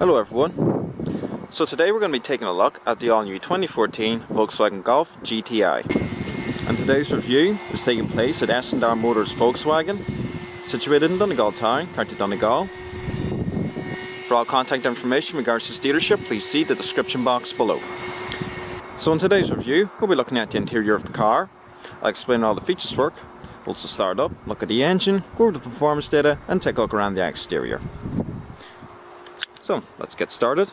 Hello everyone. So today we're going to be taking a look at the all-new 2014 Volkswagen Golf GTI. And today's review is taking place at S&R Motors Volkswagen, situated in Donegal Town, County Donegal. For all contact information in regards to this dealership, please see the description box below. So in today's review, we'll be looking at the interior of the car. I'll explain how all the features work, also start up, look at the engine, go over the performance data, and take a look around the exterior. So, let's get started.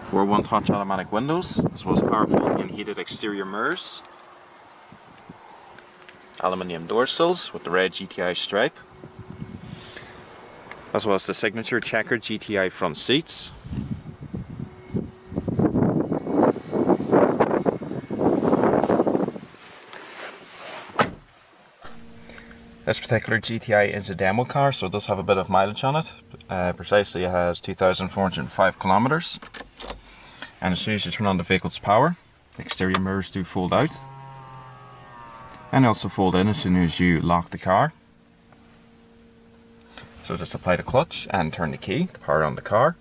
For one-touch automatic windows, as well as powerful and heated exterior mirrors. Aluminium door sills with the red GTI stripe, as well as the signature checkered GTI front seats. This particular GTI is a demo car, so it does have a bit of mileage on it. Precisely, it has 2,405 kilometers. And as soon as you turn on the vehicle's power, the exterior mirrors do fold out. And also fold in as soon as you lock the car. So just apply the clutch and turn the key to power on the car.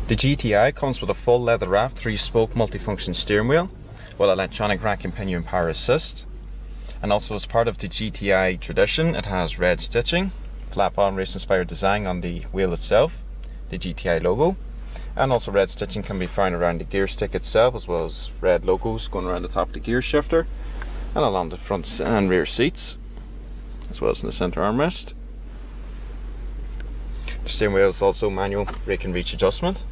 The GTI comes with a full leather wrapped 3-spoke multifunction steering wheel with electronic rack and pinion power assist. And also, as part of the GTI tradition, it has red stitching, flat bottom race inspired design on the wheel itself, the GTI logo. And also red stitching can be found around the gear stick itself, as well as red logos going around the top of the gear shifter and along the front and rear seats, as well as in the center armrest. The steering wheel is also manual brake and reach adjustment.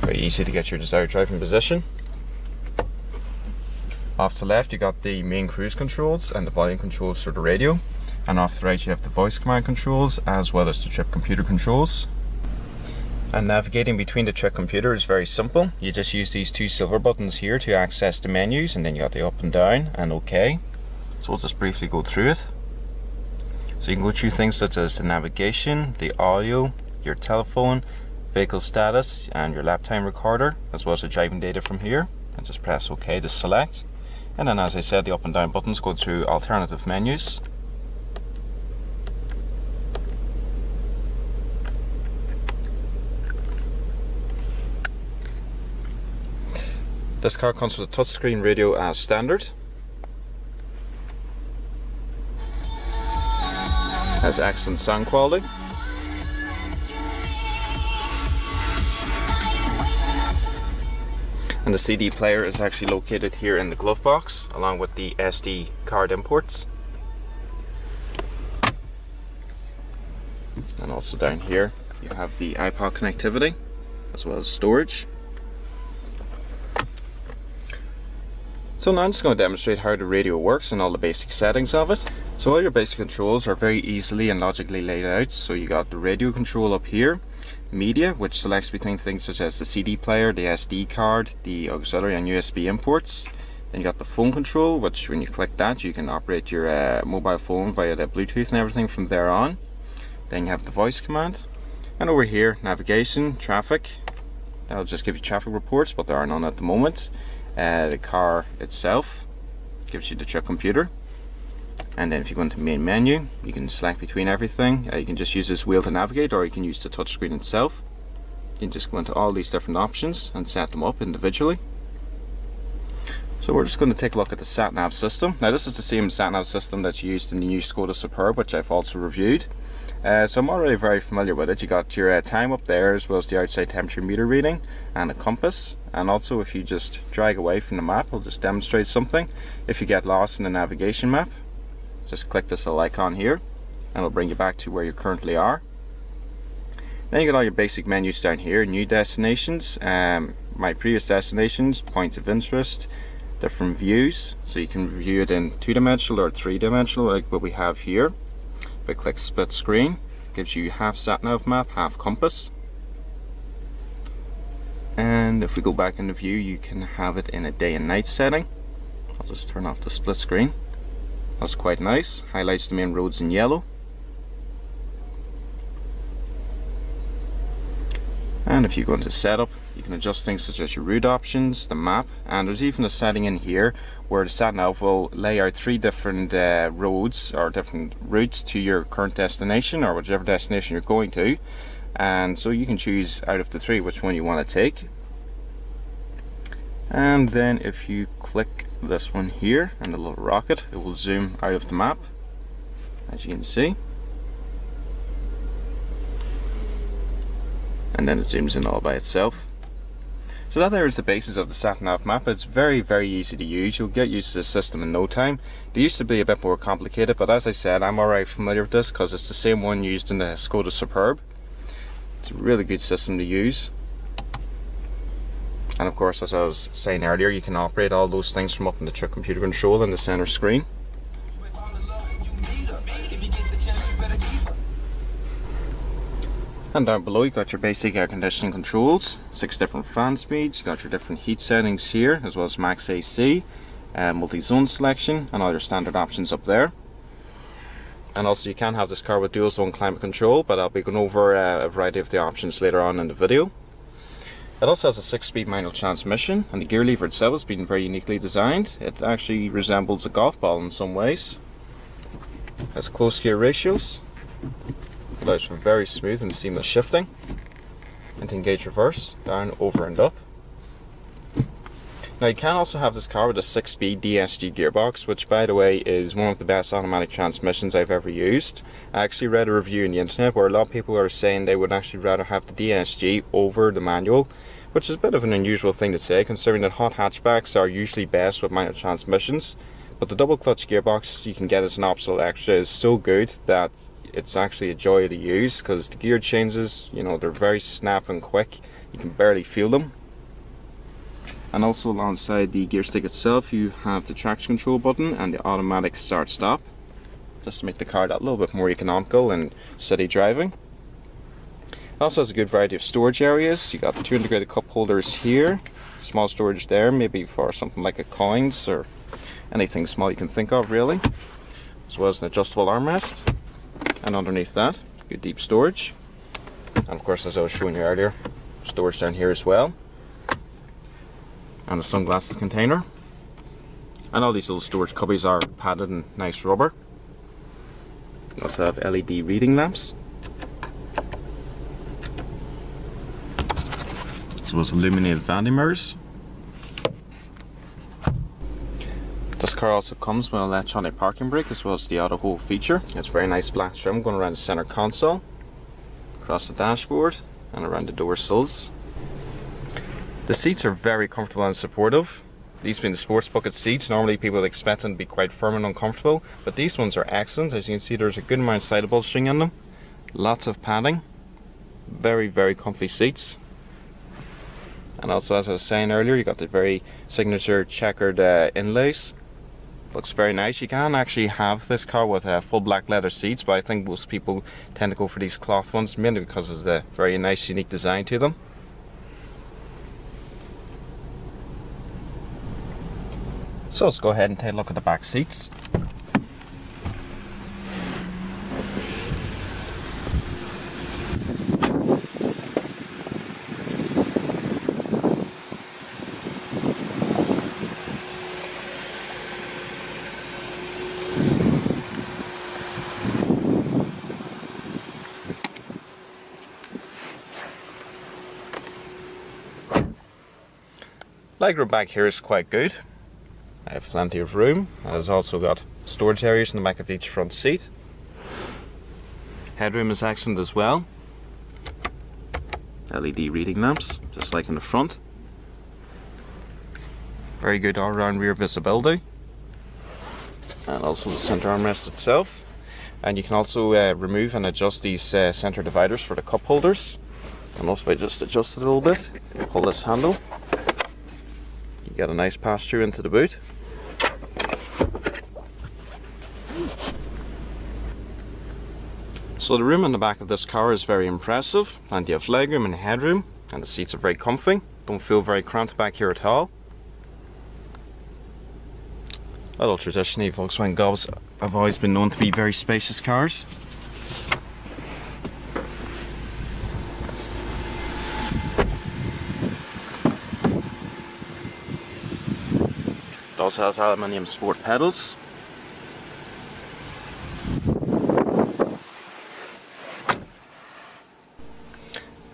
Very easy to get your desired driving position. Off to the left you got the main cruise controls and the volume controls for the radio, and off to the right you have the voice command controls as well as the trip computer controls. And navigating between the trip computer is very simple. You just use these two silver buttons here to access the menus, and then you got the up and down and OK. So we'll just briefly go through it. So you can go through things such as the navigation, the audio, your telephone, vehicle status and your lap time recorder, as well as the driving data from here, and just press OK to select. And then, as I said, the up and down buttons go through alternative menus. This car comes with a touchscreen radio as standard. Has excellent sound quality. And the CD player is actually located here in the glove box, along with the SD card imports. And also down here you have the iPod connectivity, as well as storage. So now I'm just going to demonstrate how the radio works and all the basic settings of it. So all your basic controls are very easily and logically laid out. So you got the radio control up here, media, which selects between things such as the CD player, the SD card, the auxiliary and USB imports. Then you got the phone control, which when you click that you can operate your mobile phone via the Bluetooth and everything from there on. Then you have the voice command. And over here, navigation, traffic. That'll just give you traffic reports, but there are none at the moment. The car itself gives you the trip computer, and then if you go into main menu you can select between everything. You can just use this wheel to navigate, or you can use the touchscreen itself. You can just go into all these different options and set them up individually. So we're just going to take a look at the Sat-Nav system. Now this is the same Sat-Nav system that's used in the new Skoda Superb, which I've also reviewed. So I'm already very familiar with it. You got your time up there, as well as the outside temperature meter reading and a compass. And also, if you just drag away from the map, I'll just demonstrate something. If you get lost in the navigation map, just click this little icon here and it'll bring you back to where you currently are. Then you got all your basic menus down here: new destinations, my previous destinations, points of interest, different views. So you can view it in 2-dimensional or 3-dimensional, like what we have here. If I click split screen, it gives you half sat-nav map, half compass. And if we go back in the view, you can have it in a day and night setting. I'll just turn off the split screen. That's quite nice, highlights the main roads in yellow. And if you go into setup, you can adjust things such as your route options, the map, and there's even a setting in here where the Sat-Nav will lay out 3 different roads or different routes to your current destination or whichever destination you're going to, and so you can choose out of the 3 which one you want to take. And then if you click this one here and the little rocket, it will zoom out of the map, as you can see. And then it zooms in all by itself. So that there is the basis of the Sat-Nav map. It's very easy to use. You'll get used to the system in no time. They used to be a bit more complicated, but as I said, I'm already familiar with this because it's the same one used in the Skoda Superb. It's a really good system to use. And of course, as I was saying earlier, you can operate all those things from up in the trip computer control in the center screen. And down below you got your basic air conditioning controls, 6 different fan speeds, you got your different heat settings here, as well as max AC, multi-zone selection, and all your standard options up there. And also you can have this car with dual zone climate control, but I'll be going over a variety of the options later on in the video. It also has a 6-speed manual transmission, and the gear lever itself has been very uniquely designed. It actually resembles a golf ball in some ways. It has close gear ratios. Allows for very smooth and seamless shifting, and to engage reverse, down, over and up. Now you can also have this car with a 6-speed Dsg Gearbox, which by the way is one of the best automatic transmissions I've ever used. I actually read a review on the internet where a lot of people are saying they would actually rather have the Dsg over the manual, which is a bit of an unusual thing to say considering that hot hatchbacks are usually best with manual transmissions, but the double clutch gearbox you can get as an optional extra is so good that it's actually a joy to use because the gear changes, you know, they're very snap and quick, you can barely feel them. And also alongside the gear stick itself you have the traction control button and the automatic start stop, just to make the car that little bit more economical and city driving. It also has a good variety of storage areas. You got 2 integrated cup holders here, small storage there, maybe for something like a coins or anything small you can think of really, as well as an adjustable armrest. And underneath that, good deep storage, and of course, as I was showing you earlier, storage down here as well, and a sunglasses container. And all these little storage cubbies are padded in nice rubber. You also have LED reading lamps, as well as illuminated vanity mirrors. This car also comes with an electronic parking brake as well as the auto hold feature. It's very nice black trim going around the center console, across the dashboard and around the door sills. The seats are very comfortable and supportive. These being the sports bucket seats, normally people would expect them to be quite firm and uncomfortable, but these ones are excellent. As you can see, there's a good amount of side upholstering in them, lots of padding, very comfy seats. And also, as I was saying earlier, you got the very signature checkered inlays. Looks very nice. You can actually have this car with full black leather seats, but I think most people tend to go for these cloth ones, mainly because of the very nice unique design to them. So let's go ahead and take a look at the back seats. Legroom back here is quite good. I have plenty of room. It has also got storage areas in the back of each front seat. Headroom is excellent as well. LED reading lamps, just like in the front. Very good all-round rear visibility. And also the center armrest itself. And you can also remove and adjust these center dividers for the cup holders. And also, if I just adjust it a little bit, pull this handle, you get a nice pass through into the boot. So the room in the back of this car is very impressive. Plenty of legroom and headroom, and the seats are very comfy. Don't feel very cramped back here at all. Although traditionally Volkswagen Golfs have always been known to be very spacious cars. It also has aluminium sport pedals.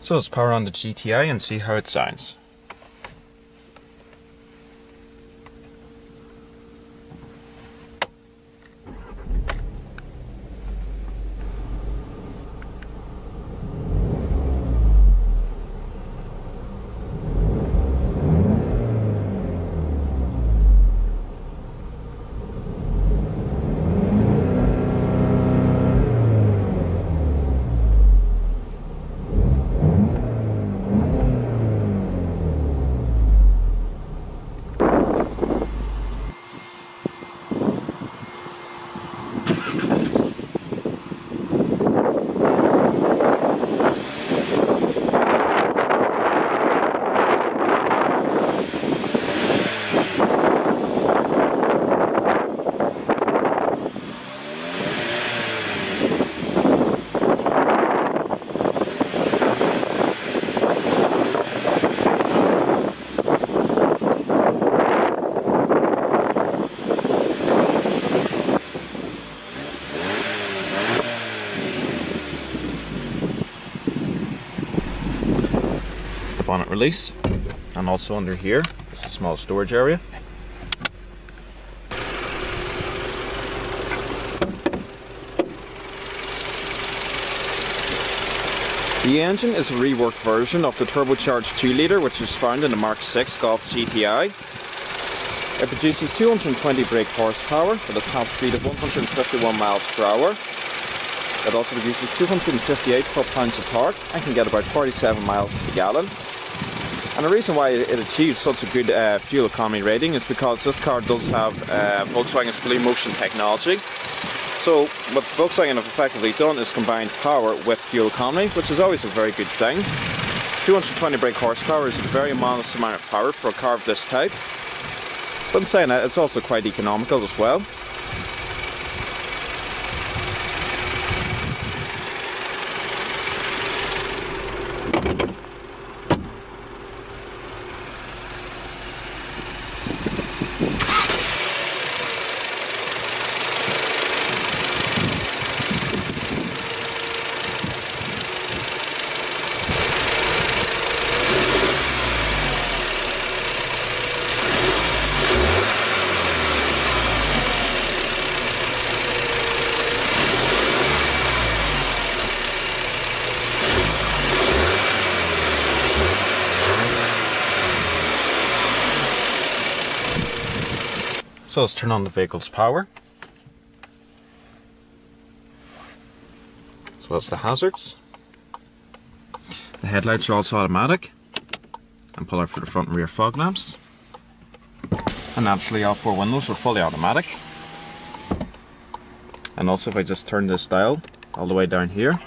So let's power on the GTI and see how it sounds. Bonnet release, and also under here is a small storage area. The engine is a reworked version of the turbocharged 2-litre which is found in the Mark 6 Golf GTI. It produces 220 brake horsepower with a top speed of 151 miles per hour. It also produces 258 foot-pounds of torque and can get about 47 miles to the gallon. And the reason why it achieves such a good fuel economy rating is because this car does have Volkswagen's Blue Motion technology. So what Volkswagen have effectively done is combined power with fuel economy, which is always a very good thing. 220 brake horsepower is a very modest amount of power for a car of this type. But in saying that, it's also quite economical as well. So let's turn on the vehicle's power. As well as the hazards. The headlights are also automatic. And pull out for the front and rear fog lamps. And naturally all 4 windows are fully automatic. And also if I just turn this dial all the way down here,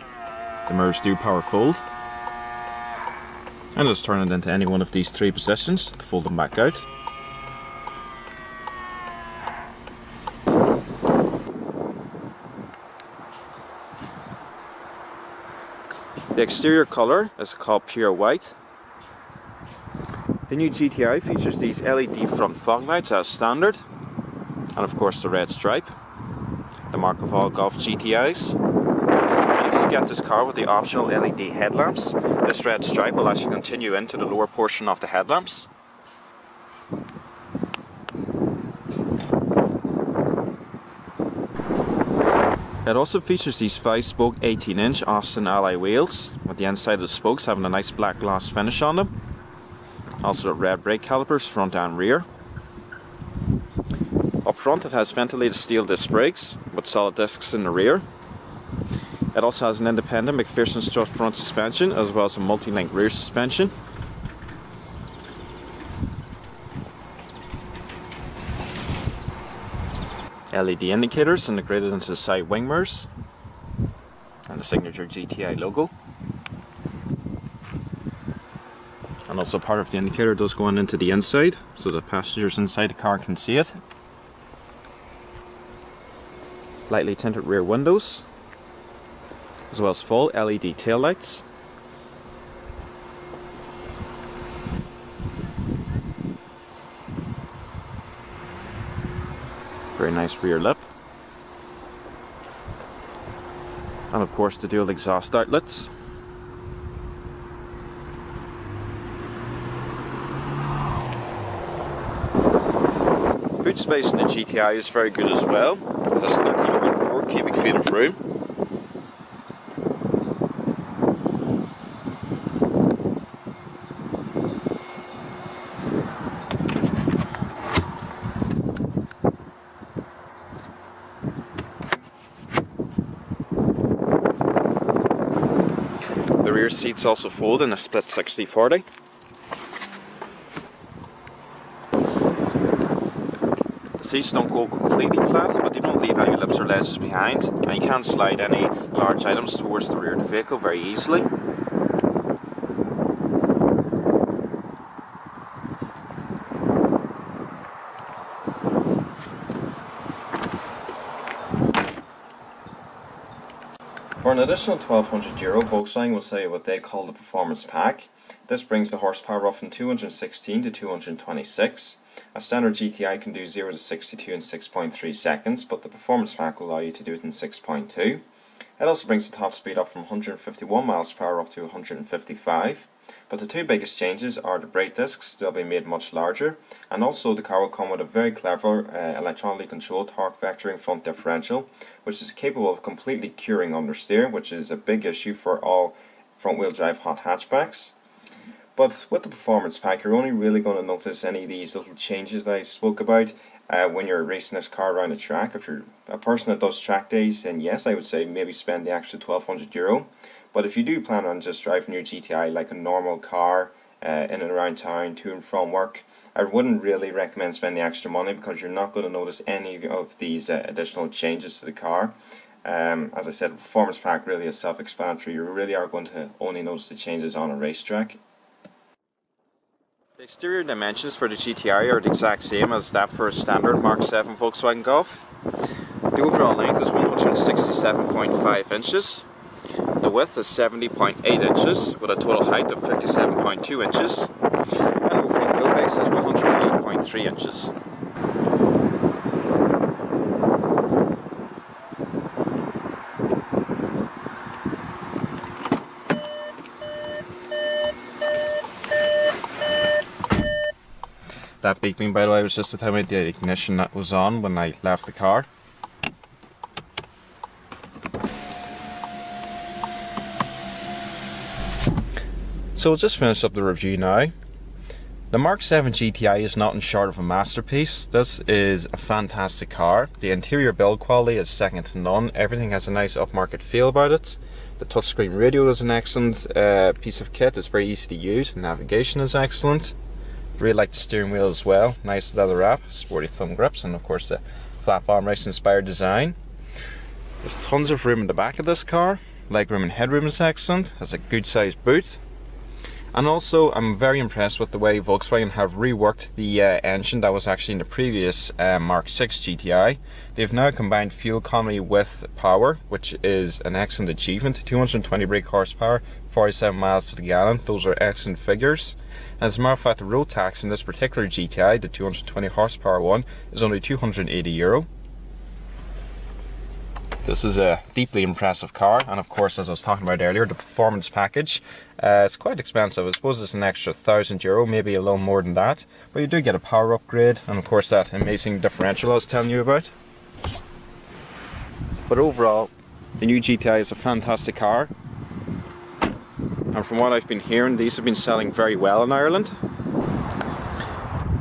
the mirrors do power fold. And just turn it into any one of these 3 positions to fold them back out. The exterior colour is called Pure White. The new GTI features these LED front fog lights as standard, and of course the red stripe, the mark of all Golf GTIs. And if you get this car with the optional LED headlamps, this red stripe will actually continue into the lower portion of the headlamps. It also features these 5-spoke 18-inch Austin alloy wheels, with the inside of the spokes having a nice black gloss finish on them. Also red brake calipers front and rear. Up front it has ventilated steel disc brakes with solid discs in the rear. It also has an independent McPherson strut front suspension as well as a multi-link rear suspension. LED indicators integrated into the side wing mirrors and the signature GTI logo. And also part of the indicator does go on into the inside so the passengers inside the car can see it. lightly tinted rear windows, as well as full LED taillights. Very nice rear lip. And of course the dual exhaust outlets. Boot space in the GTI is very good as well. It has 13.4 cubic feet of room. The rear seats also fold in a split 60/40. The seats don't go completely flat, but they don't leave any lips or ledges behind, and you can slide any large items towards the rear of the vehicle very easily. For an additional €1,200, Volkswagen will sell you what they call the Performance Pack. This brings the horsepower up from 216 to 226. A standard GTI can do 0 to 62 in 6.3 seconds, but the Performance Pack will allow you to do it in 6.2. It also brings the top speed up from 151 miles per hour up to 155. But the two biggest changes are the brake discs. They'll be made much larger, and also the car will come with a very clever electronically controlled torque vectoring front differential, which is capable of completely curing understeer, which is a big issue for all front wheel drive hot hatchbacks. But with the Performance Pack, you're only really going to notice any of these little changes that I spoke about when you're racing this car around a track. If you're a person that does track days, then yes, I would say maybe spend the extra €1,200. But if you do plan on just driving your GTI like a normal car in and around town, to and from work, I wouldn't really recommend spending the extra money, because you're not going to notice any of these additional changes to the car. As I said, the Performance Pack really is self-explanatory. You really are going to only notice the changes on a racetrack. The exterior dimensions for the GTI are the exact same as that for a standard Mark 7 Volkswagen Golf. The overall length is 167.5 inches. The width is 70.8 inches with a total height of 57.2 inches. And overall wheelbase is 108.3 inches. That beeping, by the way, was just to tell me the ignition that was on when I left the car. So we'll just finish up the review now. The Mark 7 GTI is nothing short of a masterpiece. This is a fantastic car. The interior build quality is second to none. Everything has a nice upmarket feel about it. The touchscreen radio is an excellent piece of kit. It's very easy to use. The navigation is excellent. Really like the steering wheel as well. Nice leather wrap, sporty thumb grips, and of course the flat bottom race inspired design. There's tons of room in the back of this car. Legroom and headroom is excellent. Has a good sized boot. And also I'm very impressed with the way Volkswagen have reworked the engine that was actually in the previous Mark 6 GTI. They've now combined fuel economy with power, which is an excellent achievement. 220 brake horsepower, 47 miles to the gallon. Those are excellent figures. As a matter of fact, the road tax in this particular GTI, the 220 horsepower one, is only €280. This is a deeply impressive car, and of course, as I was talking about earlier, the performance package. It's quite expensive. I suppose it's an extra €1,000, maybe a little more than that, but you do get a power upgrade, and of course that amazing differential I was telling you about. But overall, the new GTI is a fantastic car, and from what I've been hearing, these have been selling very well in Ireland.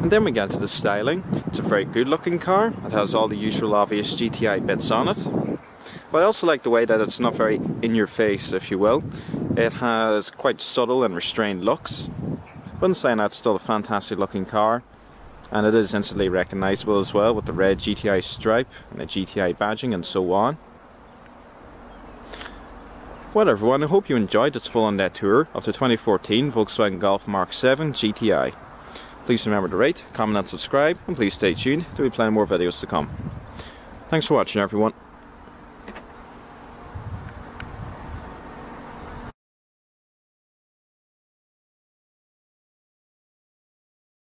And then we get to the styling. It's a very good looking car. It has all the usual obvious GTI bits on it. But I also like the way that it's not very in your face, if you will. It has quite subtle and restrained looks. But in saying that, it's still a fantastic looking car. And it is instantly recognisable as well, with the red GTI stripe and the GTI badging and so on. Well everyone, I hope you enjoyed this full-on tour of the 2014 Volkswagen Golf Mark 7 GTI. Please remember to rate, comment and subscribe, and please stay tuned. There will be plenty more videos to come. Thanks for watching everyone.